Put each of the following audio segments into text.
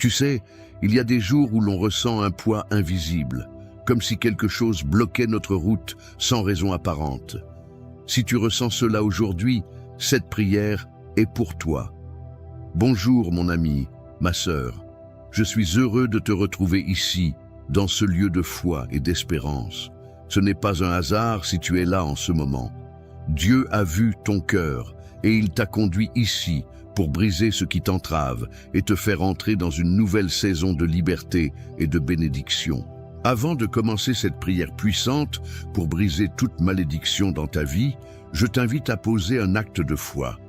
Tu sais, il y a des jours où l'on ressent un poids invisible, comme si quelque chose bloquait notre route sans raison apparente. Si tu ressens cela aujourd'hui, cette prière est pour toi. Bonjour mon ami, ma sœur. Je suis heureux de te retrouver ici, dans ce lieu de foi et d'espérance. Ce n'est pas un hasard si tu es là en ce moment. Dieu a vu ton cœur et il t'a conduit ici pour briser ce qui t'entrave et te faire entrer dans une nouvelle saison de liberté et de bénédiction. Avant de commencer cette prière puissante pour briser toute malédiction dans ta vie, je t'invite à poser un acte de foi.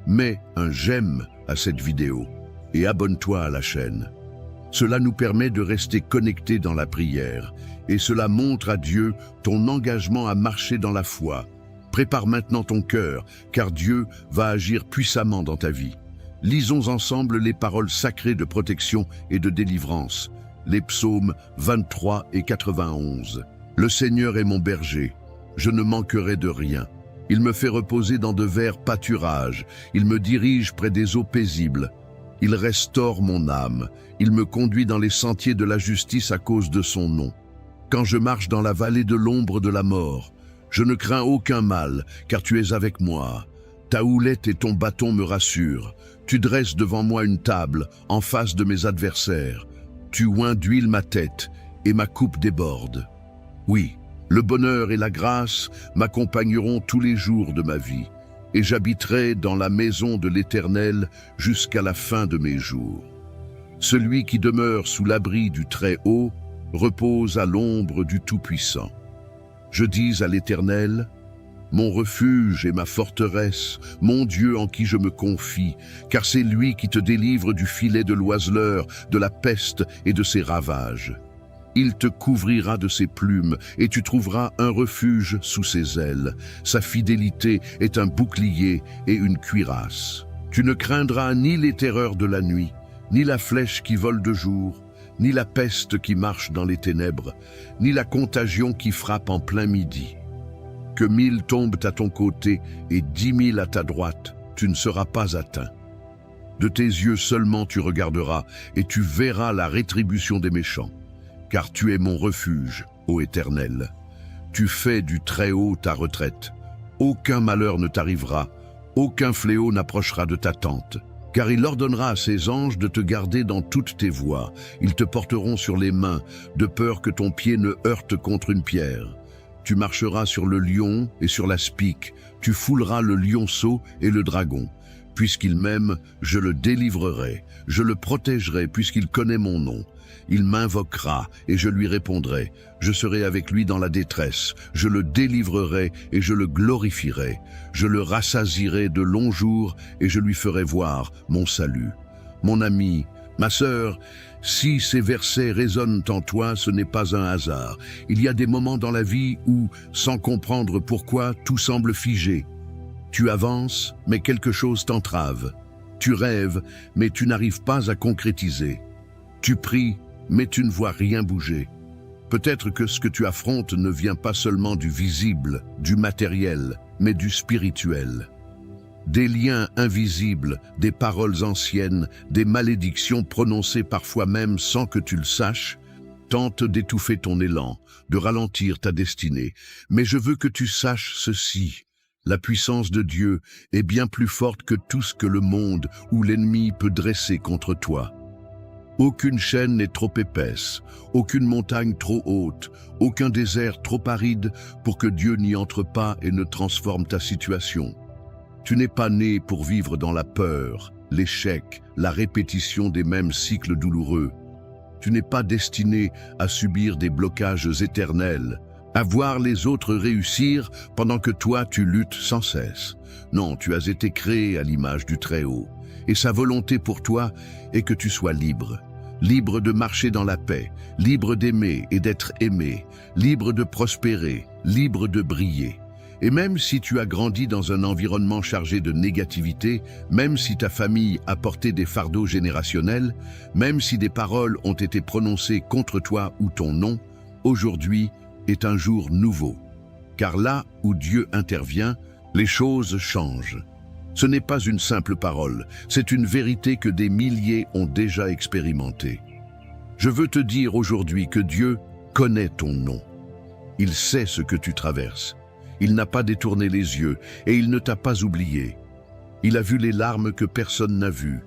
Mets un j'aime à cette vidéo et abonne-toi à la chaîne. Cela nous permet de rester connectés dans la prière et cela montre à Dieu ton engagement à marcher dans la foi. Prépare maintenant ton cœur, car Dieu va agir puissamment dans ta vie. Lisons ensemble les paroles sacrées de protection et de délivrance. Les psaumes 23 et 91. Le Seigneur est mon berger, je ne manquerai de rien. Il me fait reposer dans de verts pâturages, il me dirige près des eaux paisibles. Il restaure mon âme, il me conduit dans les sentiers de la justice à cause de son nom. Quand je marche dans la vallée de l'ombre de la mort, je ne crains aucun mal, car tu es avec moi. Ta houlette et ton bâton me rassurent. Tu dresses devant moi une table, en face de mes adversaires. Tu oins d'huile ma tête, et ma coupe déborde. Oui, le bonheur et la grâce m'accompagneront tous les jours de ma vie, et j'habiterai dans la maison de l'Éternel jusqu'à la fin de mes jours. Celui qui demeure sous l'abri du Très-Haut repose à l'ombre du Tout-Puissant. Je dis à l'Éternel, mon refuge et ma forteresse, mon Dieu en qui je me confie, car c'est lui qui te délivre du filet de l'oiseleur, de la peste et de ses ravages. Il te couvrira de ses plumes et tu trouveras un refuge sous ses ailes. Sa fidélité est un bouclier et une cuirasse. Tu ne craindras ni les terreurs de la nuit, ni la flèche qui vole de jour, ni la peste qui marche dans les ténèbres, ni la contagion qui frappe en plein midi. Que 1000 tombent à ton côté et 10 000 à ta droite, tu ne seras pas atteint. De tes yeux seulement tu regarderas et tu verras la rétribution des méchants. Car tu es mon refuge, ô Éternel. Tu fais du Très-Haut ta retraite. Aucun malheur ne t'arrivera, aucun fléau n'approchera de ta tente. Car il ordonnera à ses anges de te garder dans toutes tes voies. Ils te porteront sur les mains, de peur que ton pied ne heurte contre une pierre. Tu marcheras sur le lion et sur la spique, tu fouleras le lionceau et le dragon. Puisqu'il m'aime, je le délivrerai, je le protégerai puisqu'il connaît mon nom. Il m'invoquera et je lui répondrai. Je serai avec lui dans la détresse. Je le délivrerai et je le glorifierai. Je le rassasierai de longs jours et je lui ferai voir mon salut. Mon ami, ma sœur, si ces versets résonnent en toi, ce n'est pas un hasard. Il y a des moments dans la vie où, sans comprendre pourquoi, tout semble figé. Tu avances, mais quelque chose t'entrave. Tu rêves, mais tu n'arrives pas à concrétiser. Tu pries, mais tu ne vois rien bouger. Peut-être que ce que tu affrontes ne vient pas seulement du visible, du matériel, mais du spirituel. Des liens invisibles, des paroles anciennes, des malédictions prononcées parfois même sans que tu le saches, tentent d'étouffer ton élan, de ralentir ta destinée. Mais je veux que tu saches ceci. La puissance de Dieu est bien plus forte que tout ce que le monde ou l'ennemi peut dresser contre toi. Aucune chaîne n'est trop épaisse, aucune montagne trop haute, aucun désert trop aride pour que Dieu n'y entre pas et ne transforme ta situation. Tu n'es pas né pour vivre dans la peur, l'échec, la répétition des mêmes cycles douloureux. Tu n'es pas destiné à subir des blocages éternels, à voir les autres réussir pendant que toi tu luttes sans cesse. Non, tu as été créé à l'image du Très-Haut, et sa volonté pour toi est que tu sois libre. Libre de marcher dans la paix, libre d'aimer et d'être aimé, libre de prospérer, libre de briller. Et même si tu as grandi dans un environnement chargé de négativité, même si ta famille a porté des fardeaux générationnels, même si des paroles ont été prononcées contre toi ou ton nom, aujourd'hui est un jour nouveau. Car là où Dieu intervient, les choses changent. Ce n'est pas une simple parole, c'est une vérité que des milliers ont déjà expérimentée. Je veux te dire aujourd'hui que Dieu connaît ton nom. Il sait ce que tu traverses. Il n'a pas détourné les yeux et il ne t'a pas oublié. Il a vu les larmes que personne n'a vues.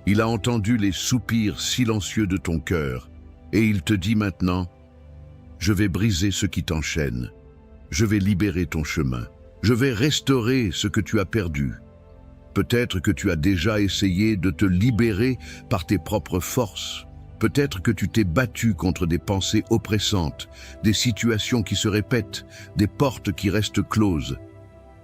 Il a entendu les soupirs silencieux de ton cœur et il te dit maintenant, « Je vais briser ce qui t'enchaîne. Je vais libérer ton chemin. Je vais restaurer ce que tu as perdu. » Peut-être que tu as déjà essayé de te libérer par tes propres forces. Peut-être que tu t'es battu contre des pensées oppressantes, des situations qui se répètent, des portes qui restent closes.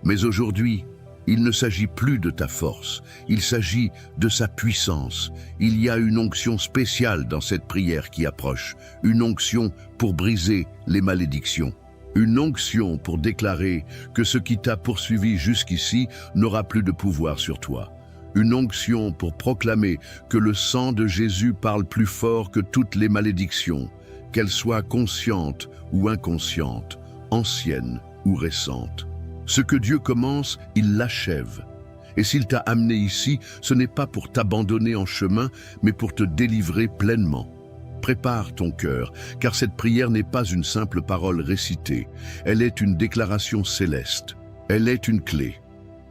Mais aujourd'hui, il ne s'agit plus de ta force, il s'agit de sa puissance. Il y a une onction spéciale dans cette prière qui approche, une onction pour briser les malédictions. Une onction pour déclarer que ce qui t'a poursuivi jusqu'ici n'aura plus de pouvoir sur toi. Une onction pour proclamer que le sang de Jésus parle plus fort que toutes les malédictions, qu'elles soient conscientes ou inconscientes, anciennes ou récentes. Ce que Dieu commence, il l'achève. Et s'il t'a amené ici, ce n'est pas pour t'abandonner en chemin, mais pour te délivrer pleinement. Prépare ton cœur, car cette prière n'est pas une simple parole récitée. Elle est une déclaration céleste. Elle est une clé.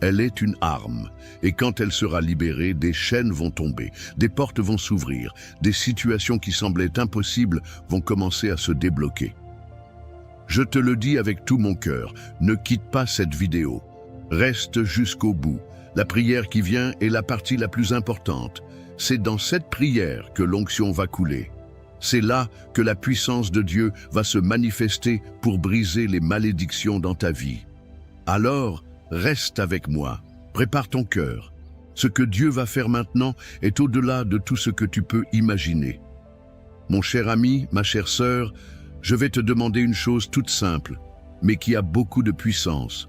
Elle est une arme. Et quand elle sera libérée, des chaînes vont tomber, des portes vont s'ouvrir, des situations qui semblaient impossibles vont commencer à se débloquer. Je te le dis avec tout mon cœur, ne quitte pas cette vidéo. Reste jusqu'au bout. La prière qui vient est la partie la plus importante. C'est dans cette prière que l'onction va couler. C'est là que la puissance de Dieu va se manifester pour briser les malédictions dans ta vie. Alors, reste avec moi, prépare ton cœur. Ce que Dieu va faire maintenant est au-delà de tout ce que tu peux imaginer. Mon cher ami, ma chère sœur, je vais te demander une chose toute simple, mais qui a beaucoup de puissance.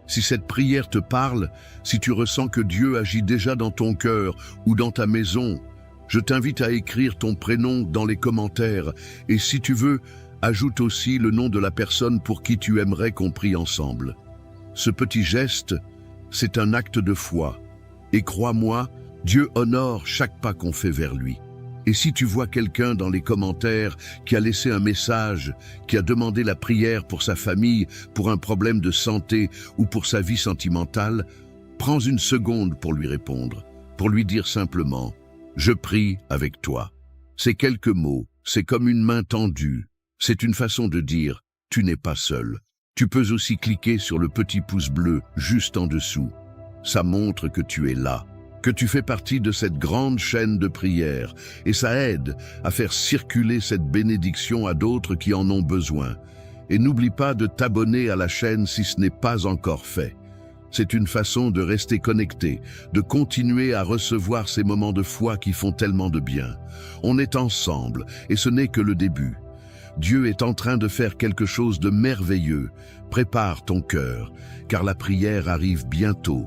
Si cette prière te parle, si tu ressens que Dieu agit déjà dans ton cœur ou dans ta maison, je t'invite à écrire ton prénom dans les commentaires et si tu veux, ajoute aussi le nom de la personne pour qui tu aimerais qu'on prie ensemble. Ce petit geste, c'est un acte de foi. Et crois-moi, Dieu honore chaque pas qu'on fait vers lui. Et si tu vois quelqu'un dans les commentaires qui a laissé un message, qui a demandé la prière pour sa famille, pour un problème de santé ou pour sa vie sentimentale, prends une seconde pour lui répondre, pour lui dire simplement « Je prie avec toi ». Ces quelques mots, c'est comme une main tendue. C'est une façon de dire « Tu n'es pas seul ». Tu peux aussi cliquer sur le petit pouce bleu juste en dessous. Ça montre que tu es là, que tu fais partie de cette grande chaîne de prière et ça aide à faire circuler cette bénédiction à d'autres qui en ont besoin. Et n'oublie pas de t'abonner à la chaîne si ce n'est pas encore fait. C'est une façon de rester connecté, de continuer à recevoir ces moments de foi qui font tellement de bien. On est ensemble et ce n'est que le début. Dieu est en train de faire quelque chose de merveilleux. Prépare ton cœur, car la prière arrive bientôt.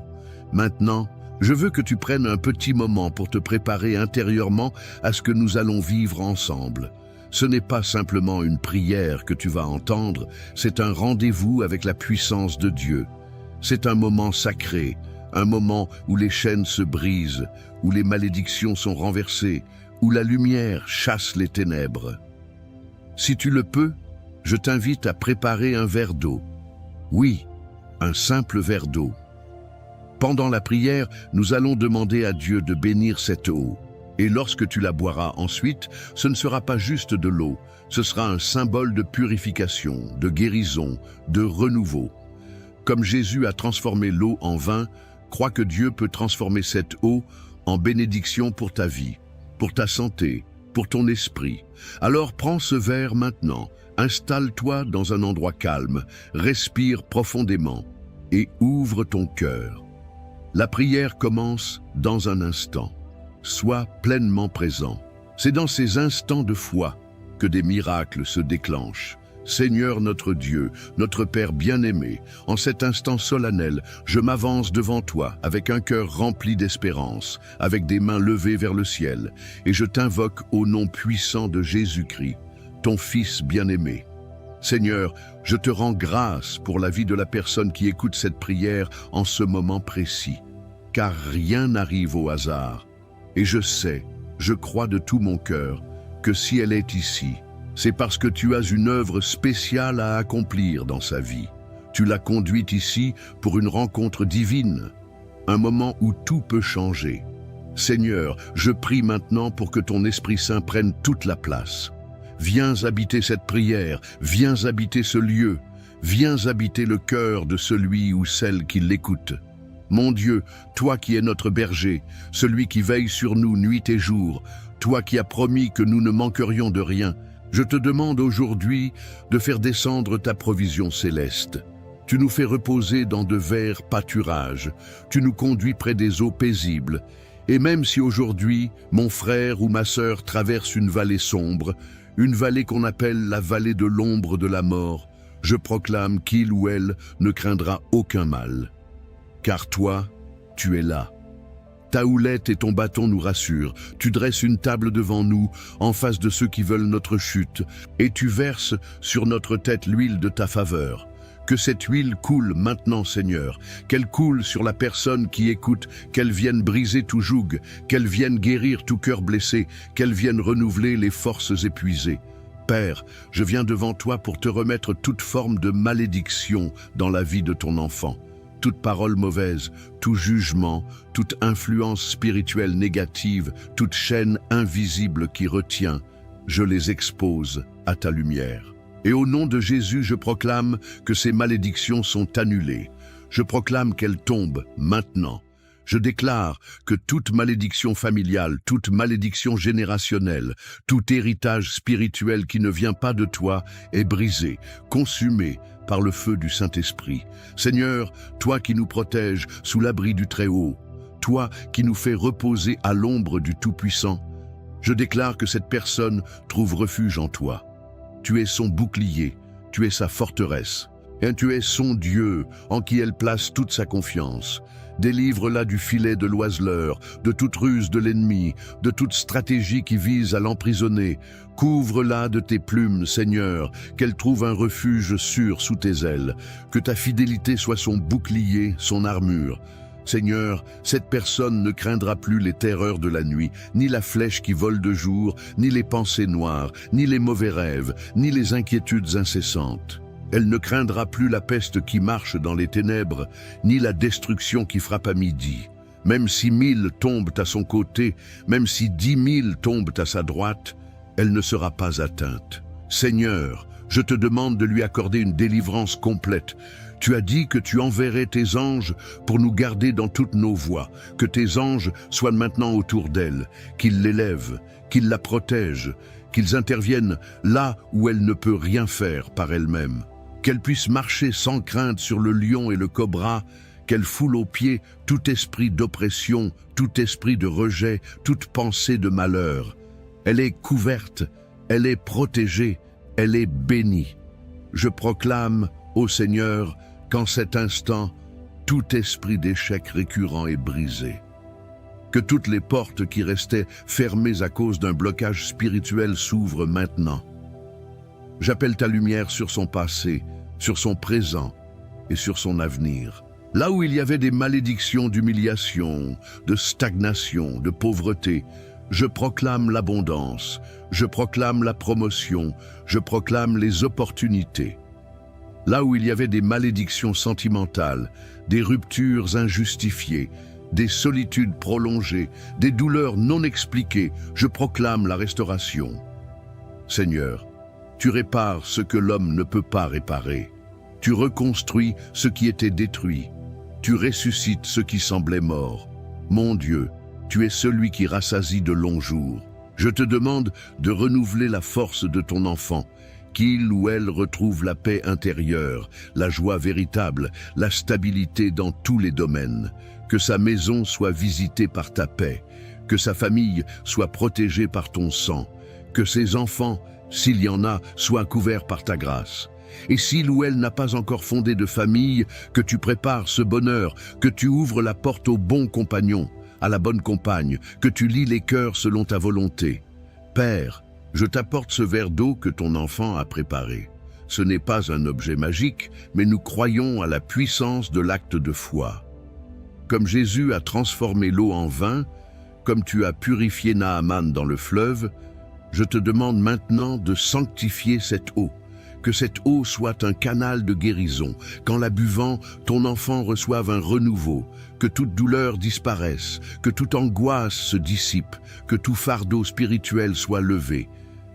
Maintenant, je veux que tu prennes un petit moment pour te préparer intérieurement à ce que nous allons vivre ensemble. Ce n'est pas simplement une prière que tu vas entendre, c'est un rendez-vous avec la puissance de Dieu. C'est un moment sacré, un moment où les chaînes se brisent, où les malédictions sont renversées, où la lumière chasse les ténèbres. Si tu le peux, je t'invite à préparer un verre d'eau. Oui, un simple verre d'eau. Pendant la prière, nous allons demander à Dieu de bénir cette eau. Et lorsque tu la boiras ensuite, ce ne sera pas juste de l'eau, ce sera un symbole de purification, de guérison, de renouveau. Comme Jésus a transformé l'eau en vin, crois que Dieu peut transformer cette eau en bénédiction pour ta vie, pour ta santé, pour ton esprit. Alors prends ce verre maintenant, installe-toi dans un endroit calme, respire profondément et ouvre ton cœur. La prière commence dans un instant. Sois pleinement présent. C'est dans ces instants de foi que des miracles se déclenchent. Seigneur notre Dieu, notre Père bien-aimé, en cet instant solennel, je m'avance devant toi avec un cœur rempli d'espérance, avec des mains levées vers le ciel, et je t'invoque au nom puissant de Jésus-Christ, ton Fils bien-aimé. Seigneur, je te rends grâce pour la vie de la personne qui écoute cette prière en ce moment précis. car rien n'arrive au hasard. Et je sais, je crois de tout mon cœur, que si elle est ici, c'est parce que tu as une œuvre spéciale à accomplir dans sa vie. Tu l'as conduite ici pour une rencontre divine, un moment où tout peut changer. Seigneur, je prie maintenant pour que ton Esprit Saint prenne toute la place. Viens habiter cette prière, viens habiter ce lieu, viens habiter le cœur de celui ou celle qui l'écoute. Mon Dieu, toi qui es notre berger, celui qui veille sur nous nuit et jour, toi qui as promis que nous ne manquerions de rien, je te demande aujourd'hui de faire descendre ta provision céleste. Tu nous fais reposer dans de verts pâturages, tu nous conduis près des eaux paisibles, et même si aujourd'hui, mon frère ou ma sœur traverse une vallée sombre, une vallée qu'on appelle la vallée de l'ombre de la mort, je proclame qu'il ou elle ne craindra aucun mal. Car toi, tu es là. Ta houlette et ton bâton nous rassurent. Tu dresses une table devant nous, en face de ceux qui veulent notre chute, et tu verses sur notre tête l'huile de ta faveur. Que cette huile coule maintenant, Seigneur, qu'elle coule sur la personne qui écoute, qu'elle vienne briser tout joug, qu'elle vienne guérir tout cœur blessé, qu'elle vienne renouveler les forces épuisées. Père, je viens devant toi pour te remettre toute forme de malédiction dans la vie de ton enfant. Toute parole mauvaise, tout jugement, toute influence spirituelle négative, toute chaîne invisible qui retient, je les expose à ta lumière. Et au nom de Jésus, je proclame que ces malédictions sont annulées. Je proclame qu'elles tombent maintenant. Je déclare que toute malédiction familiale, toute malédiction générationnelle, tout héritage spirituel qui ne vient pas de toi est brisé, consumé par le feu du Saint-Esprit. Seigneur, toi qui nous protèges sous l'abri du Très-Haut, toi qui nous fais reposer à l'ombre du Tout-Puissant, je déclare que cette personne trouve refuge en toi. Tu es son bouclier, tu es sa forteresse, et tu es son Dieu en qui elle place toute sa confiance. Délivre-la du filet de l'oiseleur, de toute ruse de l'ennemi, de toute stratégie qui vise à l'emprisonner. Couvre-la de tes plumes, Seigneur, qu'elle trouve un refuge sûr sous tes ailes. Que ta fidélité soit son bouclier, son armure. Seigneur, cette personne ne craindra plus les terreurs de la nuit, ni la flèche qui vole de jour, ni les pensées noires, ni les mauvais rêves, ni les inquiétudes incessantes. Elle ne craindra plus la peste qui marche dans les ténèbres, ni la destruction qui frappe à midi. Même si 1000 tombent à son côté, même si 10 000 tombent à sa droite, elle ne sera pas atteinte. Seigneur, je te demande de lui accorder une délivrance complète. Tu as dit que tu enverrais tes anges pour nous garder dans toutes nos voies, que tes anges soient maintenant autour d'elle, qu'ils l'élèvent, qu'ils la protègent, qu'ils interviennent là où elle ne peut rien faire par elle-même, qu'elle puisse marcher sans crainte sur le lion et le cobra, qu'elle foule aux pieds tout esprit d'oppression, tout esprit de rejet, toute pensée de malheur. Elle est couverte, elle est protégée, elle est bénie. Je proclame, ô Seigneur, qu'en cet instant, tout esprit d'échec récurrent est brisé. Que toutes les portes qui restaient fermées à cause d'un blocage spirituel s'ouvrent maintenant. J'appelle ta lumière sur son passé, sur son présent et sur son avenir. Là où il y avait des malédictions d'humiliation, de stagnation, de pauvreté, je proclame l'abondance, je proclame la promotion, je proclame les opportunités. Là où il y avait des malédictions sentimentales, des ruptures injustifiées, des solitudes prolongées, des douleurs non expliquées, je proclame la restauration. Seigneur, tu répares ce que l'homme ne peut pas réparer. Tu reconstruis ce qui était détruit. Tu ressuscites ce qui semblait mort. Mon Dieu, tu es celui qui rassasie de longs jours. Je te demande de renouveler la force de ton enfant, qu'il ou elle retrouve la paix intérieure, la joie véritable, la stabilité dans tous les domaines. Que sa maison soit visitée par ta paix, que sa famille soit protégée par ton sang, que ses enfants, s'il y en a, soient couverts par ta grâce. Et s'il ou elle n'a pas encore fondé de famille, que tu prépares ce bonheur, que tu ouvres la porte au bon compagnon, à la bonne compagne, que tu lis les cœurs selon ta volonté. Père, je t'apporte ce verre d'eau que ton enfant a préparé. Ce n'est pas un objet magique, mais nous croyons à la puissance de l'acte de foi. Comme Jésus a transformé l'eau en vin, comme tu as purifié Naaman dans le fleuve, je te demande maintenant de sanctifier cette eau. Que cette eau soit un canal de guérison. Qu'en la buvant, ton enfant reçoive un renouveau. Que toute douleur disparaisse. Que toute angoisse se dissipe. Que tout fardeau spirituel soit levé.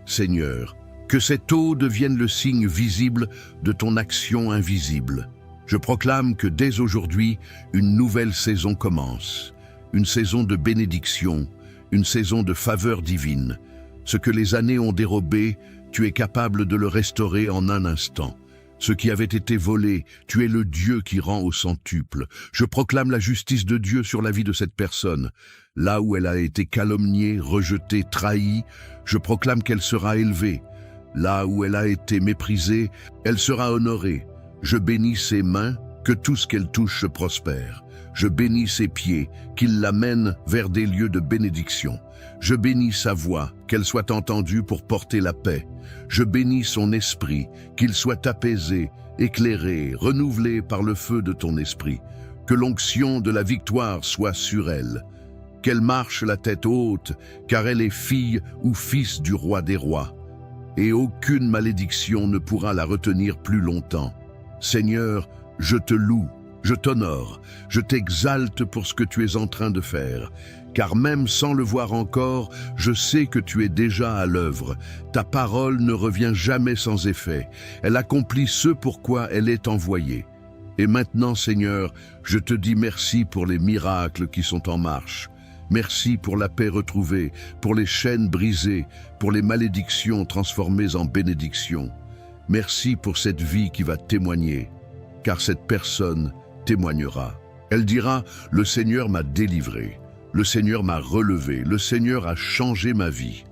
Seigneur, que cette eau devienne le signe visible de ton action invisible. Je proclame que dès aujourd'hui, une nouvelle saison commence. Une saison de bénédiction, une saison de faveur divine. Ce que les années ont dérobé, tu es capable de le restaurer en un instant. Ce qui avait été volé, tu es le Dieu qui rend au centuple. Je proclame la justice de Dieu sur la vie de cette personne. Là où elle a été calomniée, rejetée, trahie, je proclame qu'elle sera élevée. Là où elle a été méprisée, elle sera honorée. Je bénis ses mains, que tout ce qu'elle touche se prospère. Je bénis ses pieds, qu'il l'amène vers des lieux de bénédiction. Je bénis sa voix, qu'elle soit entendue pour porter la paix. Je bénis son esprit, qu'il soit apaisé, éclairé, renouvelé par le feu de ton esprit. Que l'onction de la victoire soit sur elle. Qu'elle marche la tête haute, car elle est fille ou fils du roi des rois. Et aucune malédiction ne pourra la retenir plus longtemps. Seigneur, je te loue. Je t'honore, je t'exalte pour ce que tu es en train de faire, car même sans le voir encore, je sais que tu es déjà à l'œuvre. Ta parole ne revient jamais sans effet, elle accomplit ce pourquoi elle est envoyée. Et maintenant, Seigneur, je te dis merci pour les miracles qui sont en marche. Merci pour la paix retrouvée, pour les chaînes brisées, pour les malédictions transformées en bénédictions. Merci pour cette vie qui va témoigner, car cette personne témoignera. Elle dira, le Seigneur m'a délivré, le Seigneur m'a relevé, le Seigneur a changé ma vie.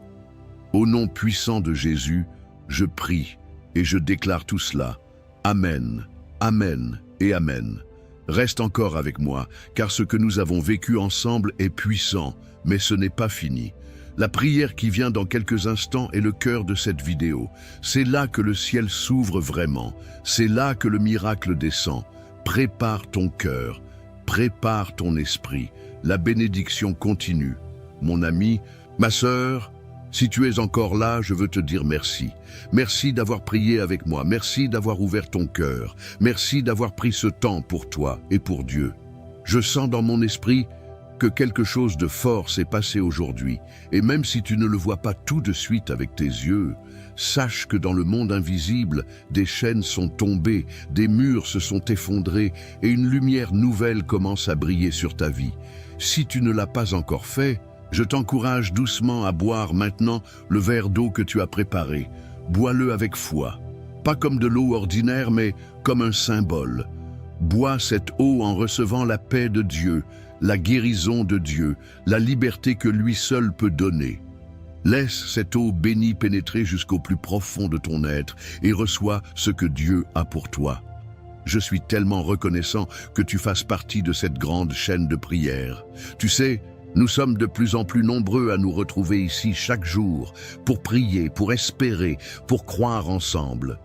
Au nom puissant de Jésus, je prie et je déclare tout cela. Amen, Amen et Amen. Reste encore avec moi, car ce que nous avons vécu ensemble est puissant, mais ce n'est pas fini. La prière qui vient dans quelques instants est le cœur de cette vidéo. C'est là que le ciel s'ouvre vraiment. C'est là que le miracle descend. Prépare ton cœur, prépare ton esprit. La bénédiction continue. Mon ami, ma sœur, si tu es encore là, je veux te dire merci. Merci d'avoir prié avec moi. Merci d'avoir ouvert ton cœur. Merci d'avoir pris ce temps pour toi et pour Dieu. Je sens dans mon esprit que quelque chose de fort s'est passé aujourd'hui. Et même si tu ne le vois pas tout de suite avec tes yeux, sache que dans le monde invisible, des chaînes sont tombées, des murs se sont effondrés et une lumière nouvelle commence à briller sur ta vie. Si tu ne l'as pas encore fait, je t'encourage doucement à boire maintenant le verre d'eau que tu as préparé. Bois-le avec foi. Pas comme de l'eau ordinaire, mais comme un symbole. Bois cette eau en recevant la paix de Dieu, la guérison de Dieu, la liberté que lui seul peut donner. Laisse cette eau bénie pénétrer jusqu'au plus profond de ton être et reçois ce que Dieu a pour toi. Je suis tellement reconnaissant que tu fasses partie de cette grande chaîne de prière. Tu sais, nous sommes de plus en plus nombreux à nous retrouver ici chaque jour pour prier, pour espérer, pour croire ensemble.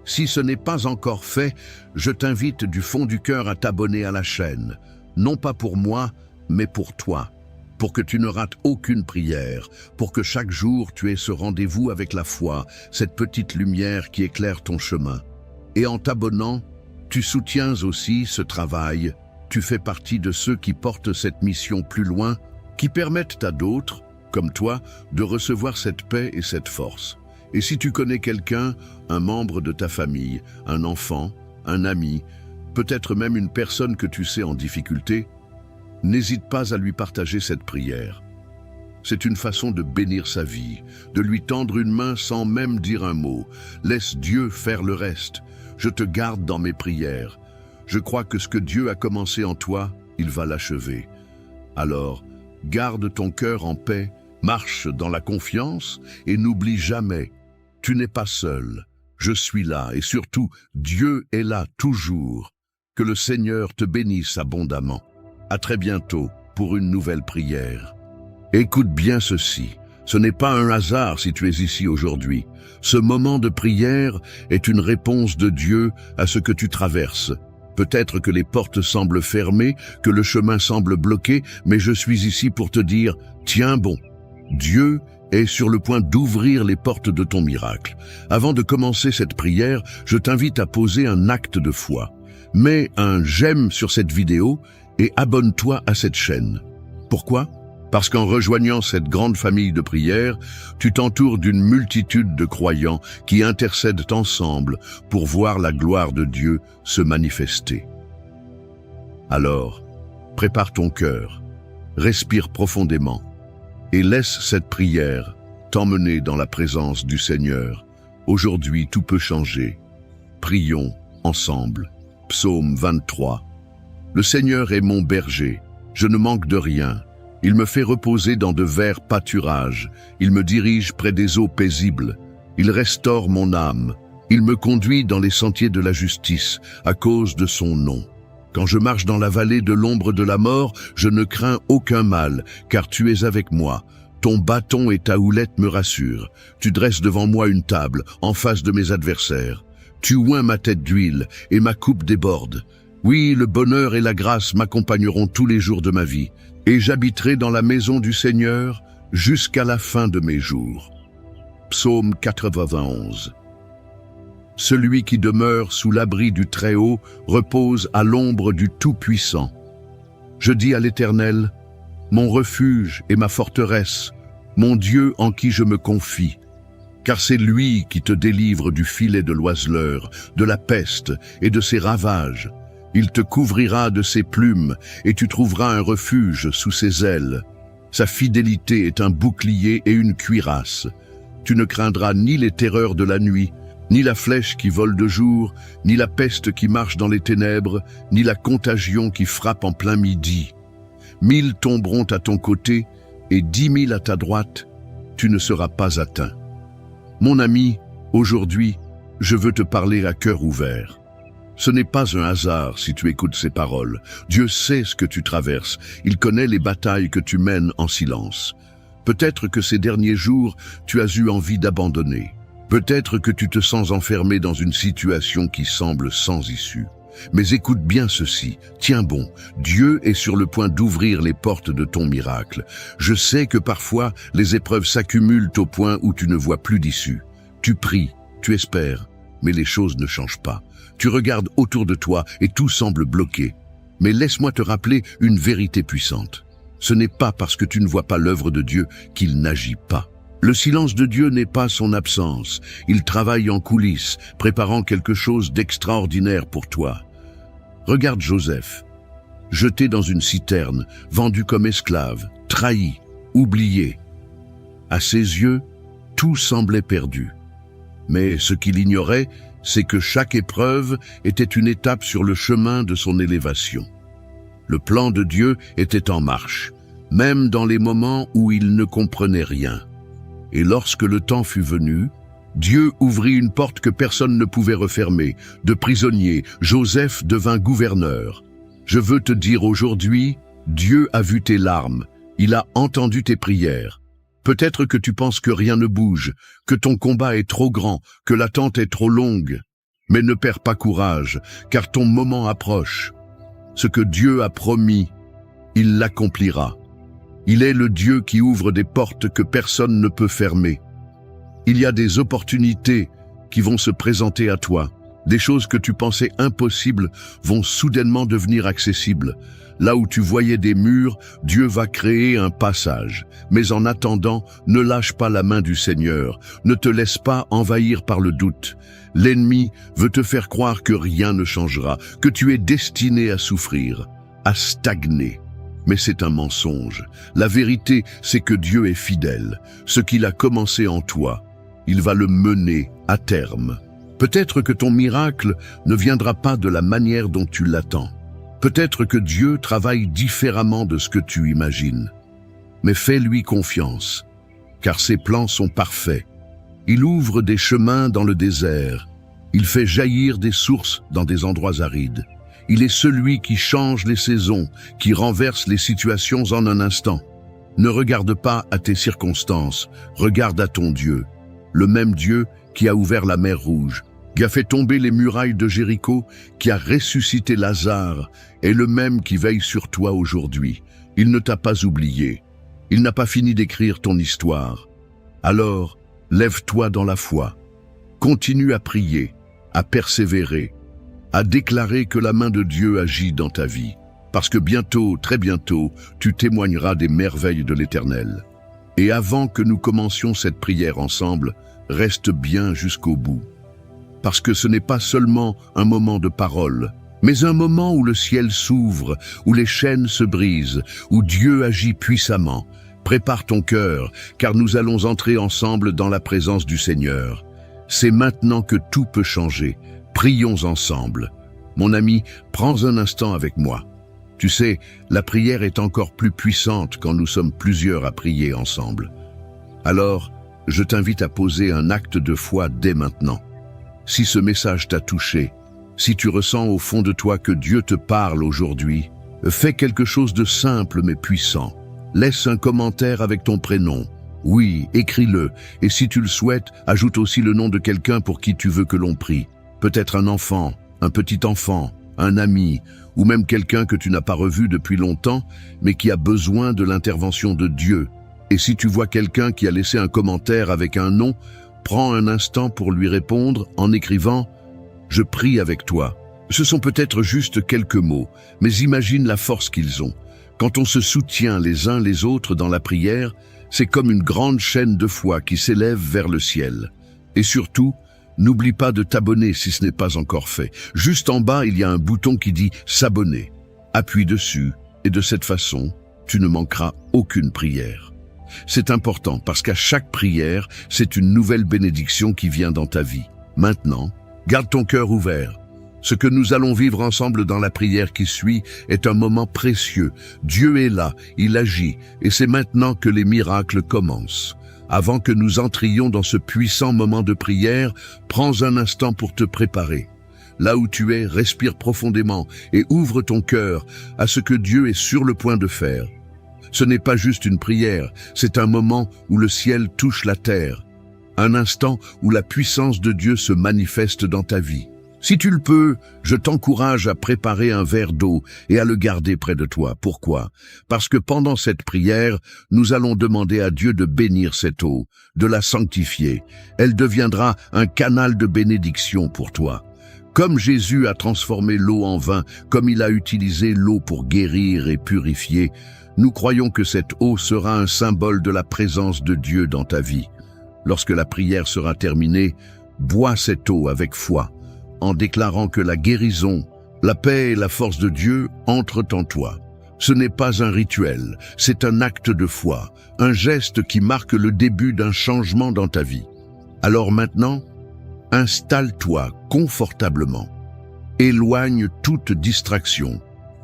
Si ce n'est pas encore fait, je t'invite du fond du cœur à t'abonner à la chaîne. Non pas pour moi, mais pour toi. Pour que tu ne rates aucune prière, pour que chaque jour tu aies ce rendez-vous avec la foi, cette petite lumière qui éclaire ton chemin. Et en t'abonnant, tu soutiens aussi ce travail, tu fais partie de ceux qui portent cette mission plus loin, qui permettent à d'autres, comme toi, de recevoir cette paix et cette force. Et si tu connais quelqu'un, un membre de ta famille, un enfant, un ami, peut-être même une personne que tu sais en difficulté, n'hésite pas à lui partager cette prière. C'est une façon de bénir sa vie, de lui tendre une main sans même dire un mot. Laisse Dieu faire le reste. Je te garde dans mes prières. Je crois que ce que Dieu a commencé en toi, il va l'achever. Alors, garde ton cœur en paix, marche dans la confiance et n'oublie jamais, tu n'es pas seul. Je suis là et surtout, Dieu est là toujours. Que le Seigneur te bénisse abondamment. À très bientôt pour une nouvelle prière. Écoute bien ceci. Ce n'est pas un hasard si tu es ici aujourd'hui. Ce moment de prière est une réponse de Dieu à ce que tu traverses. Peut-être que les portes semblent fermées, que le chemin semble bloqué, mais je suis ici pour te dire, tiens bon, Dieu est sur le point d'ouvrir les portes de ton miracle. Avant de commencer cette prière, je t'invite à poser un acte de foi. Mets un j'aime sur cette vidéo et abonne-toi à cette chaîne. Pourquoi ? Parce qu'en rejoignant cette grande famille de prières, tu t'entoures d'une multitude de croyants qui intercèdent ensemble pour voir la gloire de Dieu se manifester. Alors, prépare ton cœur, respire profondément et laisse cette prière t'emmener dans la présence du Seigneur. Aujourd'hui, tout peut changer. Prions ensemble. Psaume 23. Le Seigneur est mon berger, je ne manque de rien. Il me fait reposer dans de verts pâturages. Il me dirige près des eaux paisibles. Il restaure mon âme. Il me conduit dans les sentiers de la justice, à cause de son nom. Quand je marche dans la vallée de l'ombre de la mort, je ne crains aucun mal, car tu es avec moi. Ton bâton et ta houlette me rassurent. Tu dresses devant moi une table, en face de mes adversaires. Tu oins ma tête d'huile, et ma coupe déborde. Oui, le bonheur et la grâce m'accompagneront tous les jours de ma vie. Et j'habiterai dans la maison du Seigneur jusqu'à la fin de mes jours. Psaume 91. Celui qui demeure sous l'abri du Très-Haut repose à l'ombre du Tout-Puissant. Je dis à l'Éternel, mon refuge et ma forteresse, mon Dieu en qui je me confie. Car c'est lui qui te délivre du filet de l'oiseleur, de la peste et de ses ravages. Il te couvrira de ses plumes, et tu trouveras un refuge sous ses ailes. Sa fidélité est un bouclier et une cuirasse. Tu ne craindras ni les terreurs de la nuit, ni la flèche qui vole de jour, ni la peste qui marche dans les ténèbres, ni la contagion qui frappe en plein midi. 1000 tomberont à ton côté, et 10 000 à ta droite, tu ne seras pas atteint. Mon ami, aujourd'hui, je veux te parler à cœur ouvert. Ce n'est pas un hasard si tu écoutes ces paroles. Dieu sait ce que tu traverses. Il connaît les batailles que tu mènes en silence. Peut-être que ces derniers jours, tu as eu envie d'abandonner. Peut-être que tu te sens enfermé dans une situation qui semble sans issue. Mais écoute bien ceci. Tiens bon, Dieu est sur le point d'ouvrir les portes de ton miracle. Je sais que parfois, les épreuves s'accumulent au point où tu ne vois plus d'issue. Tu pries, tu espères, mais les choses ne changent pas. Tu regardes autour de toi et tout semble bloqué. Mais laisse-moi te rappeler une vérité puissante. Ce n'est pas parce que tu ne vois pas l'œuvre de Dieu qu'il n'agit pas. Le silence de Dieu n'est pas son absence. Il travaille en coulisses, préparant quelque chose d'extraordinaire pour toi. Regarde Joseph, jeté dans une citerne, vendu comme esclave, trahi, oublié. À ses yeux, tout semblait perdu. Mais ce qu'il ignorait, c'est que chaque épreuve était une étape sur le chemin de son élévation. Le plan de Dieu était en marche, même dans les moments où il ne comprenait rien. Et lorsque le temps fut venu, Dieu ouvrit une porte que personne ne pouvait refermer. De prisonnier, Joseph devint gouverneur. Je veux te dire aujourd'hui, Dieu a vu tes larmes, il a entendu tes prières. Peut-être que tu penses que rien ne bouge, que ton combat est trop grand, que l'attente est trop longue. Mais ne perds pas courage, car ton moment approche. Ce que Dieu a promis, il l'accomplira. Il est le Dieu qui ouvre des portes que personne ne peut fermer. Il y a des opportunités qui vont se présenter à toi. Des choses que tu pensais impossibles vont soudainement devenir accessibles. Là où tu voyais des murs, Dieu va créer un passage. Mais en attendant, ne lâche pas la main du Seigneur. Ne te laisse pas envahir par le doute. L'ennemi veut te faire croire que rien ne changera, que tu es destiné à souffrir, à stagner. Mais c'est un mensonge. La vérité, c'est que Dieu est fidèle. Ce qu'il a commencé en toi, il va le mener à terme. Peut-être que ton miracle ne viendra pas de la manière dont tu l'attends. Peut-être que Dieu travaille différemment de ce que tu imagines. Mais fais-lui confiance, car ses plans sont parfaits. Il ouvre des chemins dans le désert. Il fait jaillir des sources dans des endroits arides. Il est celui qui change les saisons, qui renverse les situations en un instant. Ne regarde pas à tes circonstances, regarde à ton Dieu. Le même Dieu qui a ouvert la mer Rouge, qui a fait tomber les murailles de Jéricho, qui a ressuscité Lazare, est le même qui veille sur toi aujourd'hui. Il ne t'a pas oublié. Il n'a pas fini d'écrire ton histoire. Alors, lève-toi dans la foi. Continue à prier, à persévérer, à déclarer que la main de Dieu agit dans ta vie. Parce que bientôt, très bientôt, tu témoigneras des merveilles de l'Éternel. Et avant que nous commencions cette prière ensemble, reste bien jusqu'au bout. Parce que ce n'est pas seulement un moment de parole, mais un moment où le ciel s'ouvre, où les chaînes se brisent, où Dieu agit puissamment. Prépare ton cœur, car nous allons entrer ensemble dans la présence du Seigneur. C'est maintenant que tout peut changer. Prions ensemble. Mon ami, prends un instant avec moi. Tu sais, la prière est encore plus puissante quand nous sommes plusieurs à prier ensemble. Alors, je t'invite à poser un acte de foi dès maintenant. Si ce message t'a touché, si tu ressens au fond de toi que Dieu te parle aujourd'hui, fais quelque chose de simple mais puissant. Laisse un commentaire avec ton prénom. Oui, écris-le, et si tu le souhaites, ajoute aussi le nom de quelqu'un pour qui tu veux que l'on prie. Peut-être un enfant, un petit enfant, un ami, ou même quelqu'un que tu n'as pas revu depuis longtemps, mais qui a besoin de l'intervention de Dieu. Et si tu vois quelqu'un qui a laissé un commentaire avec un nom, prends un instant pour lui répondre en écrivant « Je prie avec toi ». Ce sont peut-être juste quelques mots, mais imagine la force qu'ils ont. Quand on se soutient les uns les autres dans la prière, c'est comme une grande chaîne de foi qui s'élève vers le ciel. Et surtout, n'oublie pas de t'abonner si ce n'est pas encore fait. Juste en bas, il y a un bouton qui dit « S'abonner ». Appuie dessus et de cette façon, tu ne manqueras aucune prière. C'est important parce qu'à chaque prière, c'est une nouvelle bénédiction qui vient dans ta vie. Maintenant, garde ton cœur ouvert. Ce que nous allons vivre ensemble dans la prière qui suit est un moment précieux. Dieu est là, il agit, et c'est maintenant que les miracles commencent. Avant que nous entrions dans ce puissant moment de prière, prends un instant pour te préparer. Là où tu es, respire profondément et ouvre ton cœur à ce que Dieu est sur le point de faire. Ce n'est pas juste une prière, c'est un moment où le ciel touche la terre. Un instant où la puissance de Dieu se manifeste dans ta vie. Si tu le peux, je t'encourage à préparer un verre d'eau et à le garder près de toi. Pourquoi? Parce que pendant cette prière, nous allons demander à Dieu de bénir cette eau, de la sanctifier. Elle deviendra un canal de bénédiction pour toi. Comme Jésus a transformé l'eau en vin, comme il a utilisé l'eau pour guérir et purifier, nous croyons que cette eau sera un symbole de la présence de Dieu dans ta vie. Lorsque la prière sera terminée, bois cette eau avec foi, en déclarant que la guérison, la paix et la force de Dieu entrent en toi. Ce n'est pas un rituel, c'est un acte de foi, un geste qui marque le début d'un changement dans ta vie. Alors maintenant, installe-toi confortablement, éloigne toute distraction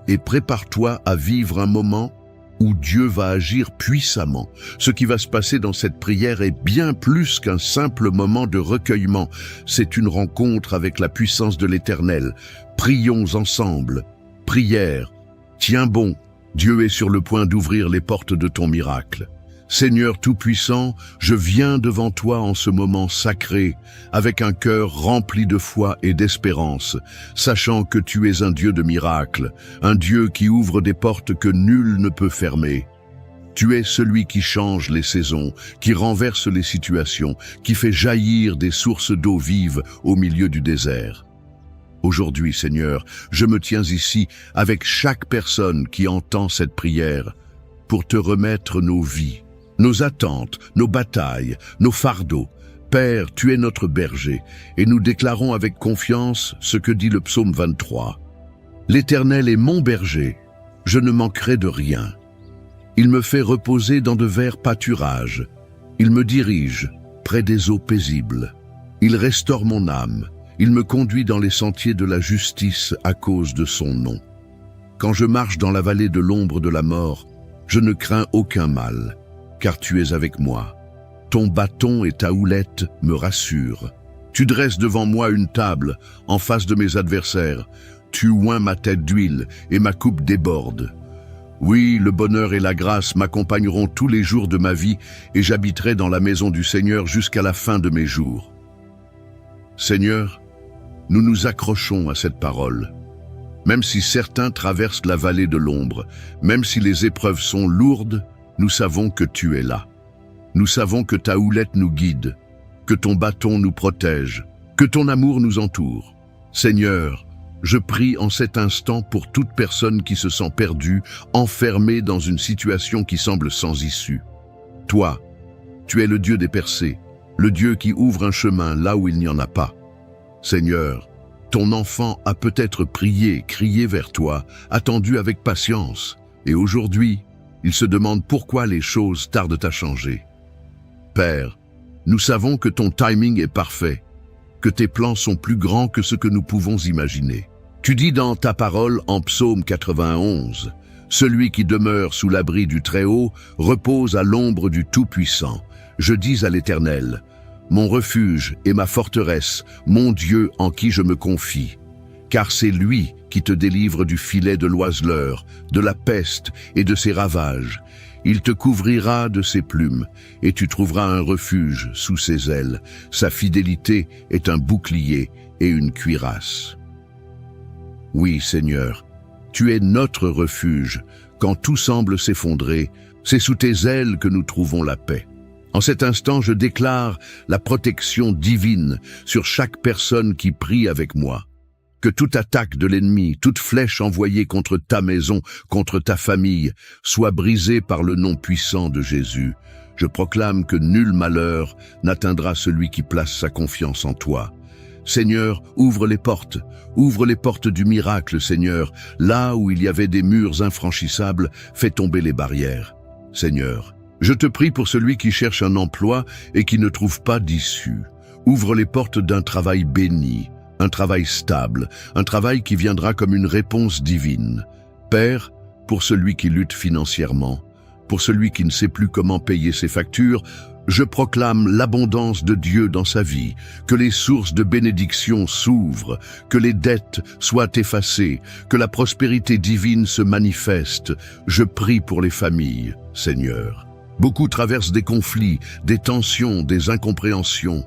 et prépare-toi à vivre un moment où Dieu va agir puissamment. Ce qui va se passer dans cette prière est bien plus qu'un simple moment de recueillement. C'est une rencontre avec la puissance de l'Éternel. Prions ensemble. Prière. Tiens bon, Dieu est sur le point d'ouvrir les portes de ton miracle. Seigneur Tout-Puissant, je viens devant toi en ce moment sacré, avec un cœur rempli de foi et d'espérance, sachant que tu es un Dieu de miracles, un Dieu qui ouvre des portes que nul ne peut fermer. Tu es celui qui change les saisons, qui renverse les situations, qui fait jaillir des sources d'eau vive au milieu du désert. Aujourd'hui, Seigneur, je me tiens ici avec chaque personne qui entend cette prière pour te remettre nos vies, nos attentes, nos batailles, nos fardeaux. Père, tu es notre berger, et nous déclarons avec confiance ce que dit le psaume 23. L'Éternel est mon berger, je ne manquerai de rien. Il me fait reposer dans de verts pâturages. Il me dirige près des eaux paisibles. Il restaure mon âme. Il me conduit dans les sentiers de la justice à cause de son nom. Quand je marche dans la vallée de l'ombre de la mort, je ne crains aucun mal, car tu es avec moi. Ton bâton et ta houlette me rassurent. Tu dresses devant moi une table en face de mes adversaires. Tu oins ma tête d'huile et ma coupe déborde. Oui, le bonheur et la grâce m'accompagneront tous les jours de ma vie et j'habiterai dans la maison du Seigneur jusqu'à la fin de mes jours. Seigneur, nous nous accrochons à cette parole. Même si certains traversent la vallée de l'ombre, même si les épreuves sont lourdes, nous savons que tu es là. Nous savons que ta houlette nous guide, que ton bâton nous protège, que ton amour nous entoure. Seigneur, je prie en cet instant pour toute personne qui se sent perdue, enfermée dans une situation qui semble sans issue. Toi, tu es le Dieu des percées, le Dieu qui ouvre un chemin là où il n'y en a pas. Seigneur, ton enfant a peut-être prié, crié vers toi, attendu avec patience, et aujourd'hui, il se demande pourquoi les choses tardent à changer. Père, nous savons que ton timing est parfait, que tes plans sont plus grands que ce que nous pouvons imaginer. Tu dis dans ta parole en Psaume 91, « Celui qui demeure sous l'abri du Très-Haut repose à l'ombre du Tout-Puissant. Je dis à l'Éternel, mon refuge et ma forteresse, mon Dieu en qui je me confie. Car c'est lui qui te délivre du filet de l'oiseleur, de la peste et de ses ravages. Il te couvrira de ses plumes, et tu trouveras un refuge sous ses ailes. Sa fidélité est un bouclier et une cuirasse. » Oui, Seigneur, tu es notre refuge. Quand tout semble s'effondrer, c'est sous tes ailes que nous trouvons la paix. En cet instant, je déclare la protection divine sur chaque personne qui prie avec moi. Que toute attaque de l'ennemi, toute flèche envoyée contre ta maison, contre ta famille, soit brisée par le nom puissant de Jésus. Je proclame que nul malheur n'atteindra celui qui place sa confiance en toi. Seigneur, ouvre les portes du miracle, Seigneur. Là où il y avait des murs infranchissables, fais tomber les barrières. Seigneur, je te prie pour celui qui cherche un emploi et qui ne trouve pas d'issue. Ouvre les portes d'un travail béni, un travail stable, un travail qui viendra comme une réponse divine. Père, pour celui qui lutte financièrement, pour celui qui ne sait plus comment payer ses factures, je proclame l'abondance de Dieu dans sa vie, que les sources de bénédiction s'ouvrent, que les dettes soient effacées, que la prospérité divine se manifeste. Je prie pour les familles, Seigneur. Beaucoup traversent des conflits, des tensions, des incompréhensions.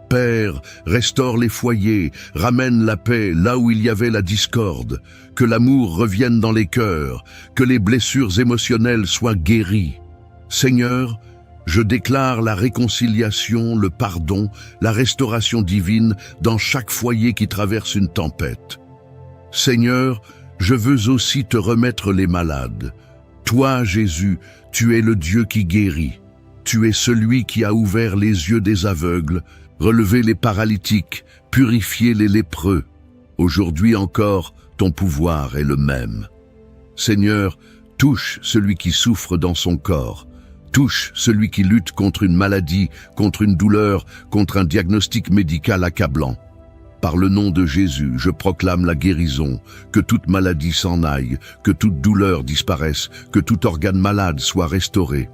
Père, restaure les foyers, ramène la paix là où il y avait la discorde, que l'amour revienne dans les cœurs, que les blessures émotionnelles soient guéries. Seigneur, je déclare la réconciliation, le pardon, la restauration divine dans chaque foyer qui traverse une tempête. Seigneur, je veux aussi te remettre les malades. Toi, Jésus, tu es le Dieu qui guérit. Tu es celui qui a ouvert les yeux des aveugles, relevé les paralytiques, purifié les lépreux. Aujourd'hui encore, ton pouvoir est le même. Seigneur, touche celui qui souffre dans son corps. Touche celui qui lutte contre une maladie, contre une douleur, contre un diagnostic médical accablant. Par le nom de Jésus, je proclame la guérison, que toute maladie s'en aille, que toute douleur disparaisse, que tout organe malade soit restauré.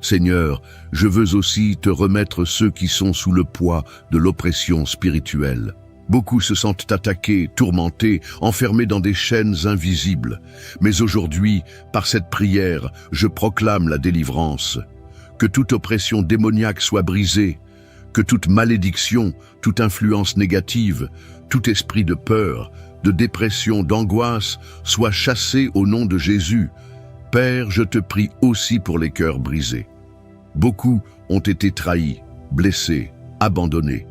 Seigneur, je veux aussi te remettre ceux qui sont sous le poids de l'oppression spirituelle. Beaucoup se sentent attaqués, tourmentés, enfermés dans des chaînes invisibles. Mais aujourd'hui, par cette prière, je proclame la délivrance. Que toute oppression démoniaque soit brisée, que toute malédiction, toute influence négative, tout esprit de peur, de dépression, d'angoisse soit chassé au nom de Jésus. Père, je te prie aussi pour les cœurs brisés. Beaucoup ont été trahis, blessés, abandonnés.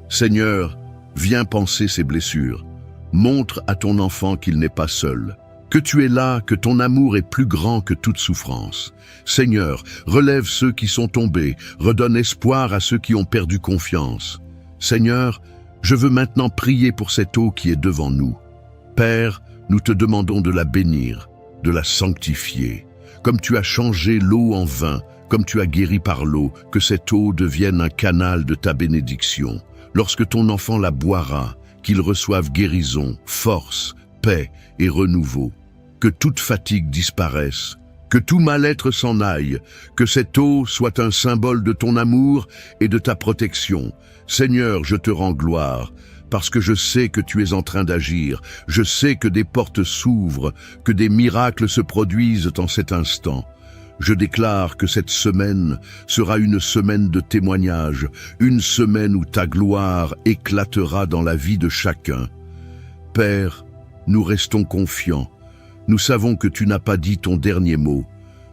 Seigneur, viens panser ces blessures. Montre à ton enfant qu'il n'est pas seul, que tu es là, que ton amour est plus grand que toute souffrance. Seigneur, relève ceux qui sont tombés, redonne espoir à ceux qui ont perdu confiance. Seigneur, je veux maintenant prier pour cette eau qui est devant nous. Père, nous te demandons de la bénir, de la sanctifier. Comme tu as changé l'eau en vin, comme tu as guéri par l'eau, que cette eau devienne un canal de ta bénédiction. Lorsque ton enfant la boira, qu'il reçoive guérison, force, paix et renouveau. Que toute fatigue disparaisse, que tout mal-être s'en aille, que cette eau soit un symbole de ton amour et de ta protection. Seigneur, je te rends gloire, parce que je sais que tu es en train d'agir, je sais que des portes s'ouvrent, que des miracles se produisent en cet instant. Je déclare que cette semaine sera une semaine de témoignage, une semaine où ta gloire éclatera dans la vie de chacun. Père, nous restons confiants. Nous savons que tu n'as pas dit ton dernier mot.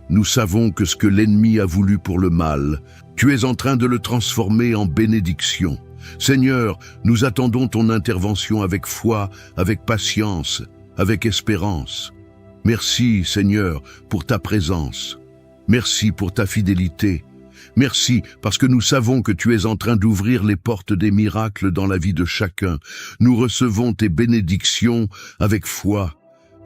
Nous savons que ce que l'ennemi a voulu pour le mal, tu es en train de le transformer en bénédiction. Seigneur, nous attendons ton intervention avec foi, avec patience, avec espérance. Merci, Seigneur, pour ta présence. Merci pour ta fidélité. Merci parce que nous savons que tu es en train d'ouvrir les portes des miracles dans la vie de chacun. Nous recevons tes bénédictions avec foi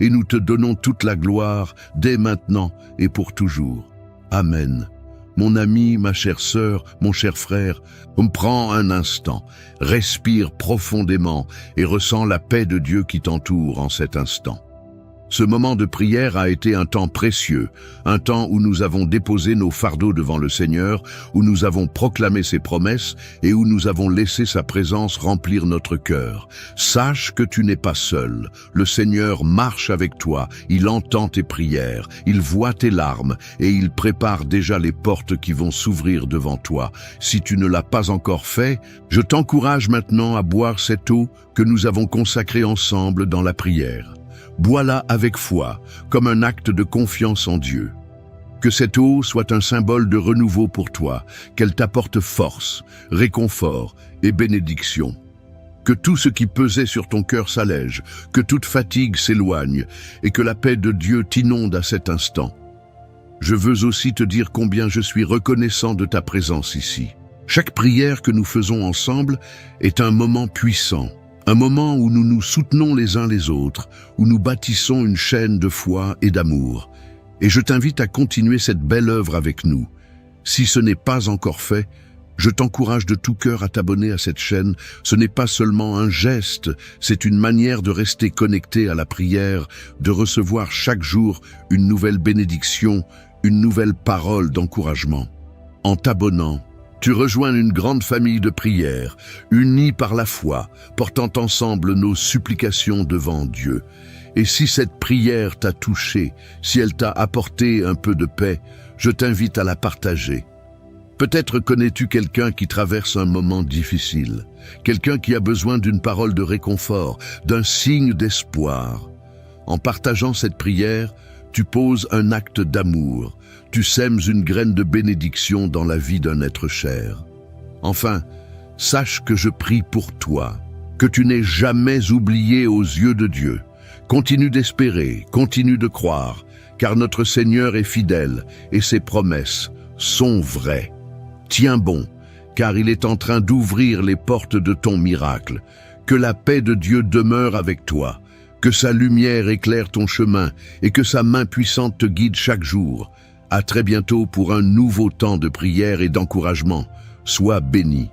et nous te donnons toute la gloire dès maintenant et pour toujours. Amen. Mon ami, ma chère sœur, mon cher frère, prends un instant, respire profondément et ressens la paix de Dieu qui t'entoure en cet instant. Ce moment de prière a été un temps précieux, un temps où nous avons déposé nos fardeaux devant le Seigneur, où nous avons proclamé ses promesses et où nous avons laissé sa présence remplir notre cœur. Sache que tu n'es pas seul. Le Seigneur marche avec toi, il entend tes prières, il voit tes larmes et il prépare déjà les portes qui vont s'ouvrir devant toi. Si tu ne l'as pas encore fait, je t'encourage maintenant à boire cette eau que nous avons consacrée ensemble dans la prière. Bois-la avec foi, comme un acte de confiance en Dieu. Que cette eau soit un symbole de renouveau pour toi, qu'elle t'apporte force, réconfort et bénédiction. Que tout ce qui pesait sur ton cœur s'allège, que toute fatigue s'éloigne et que la paix de Dieu t'inonde à cet instant. Je veux aussi te dire combien je suis reconnaissant de ta présence ici. Chaque prière que nous faisons ensemble est un moment puissant. Un moment où nous nous soutenons les uns les autres, où nous bâtissons une chaîne de foi et d'amour. Et je t'invite à continuer cette belle œuvre avec nous. Si ce n'est pas encore fait, je t'encourage de tout cœur à t'abonner à cette chaîne. Ce n'est pas seulement un geste, c'est une manière de rester connecté à la prière, de recevoir chaque jour une nouvelle bénédiction, une nouvelle parole d'encouragement. En t'abonnant, tu rejoins une grande famille de prières, unis par la foi, portant ensemble nos supplications devant Dieu. Et si cette prière t'a touché, si elle t'a apporté un peu de paix, je t'invite à la partager. Peut-être connais-tu quelqu'un qui traverse un moment difficile, quelqu'un qui a besoin d'une parole de réconfort, d'un signe d'espoir. En partageant cette prière, tu poses un acte d'amour, tu sèmes une graine de bénédiction dans la vie d'un être cher. Enfin, sache que je prie pour toi, que tu n'es jamais oublié aux yeux de Dieu. Continue d'espérer, continue de croire, car notre Seigneur est fidèle et ses promesses sont vraies. Tiens bon, car il est en train d'ouvrir les portes de ton miracle. Que la paix de Dieu demeure avec toi, que sa lumière éclaire ton chemin et que sa main puissante te guide chaque jour. À très bientôt pour un nouveau temps de prière et d'encouragement. Sois béni.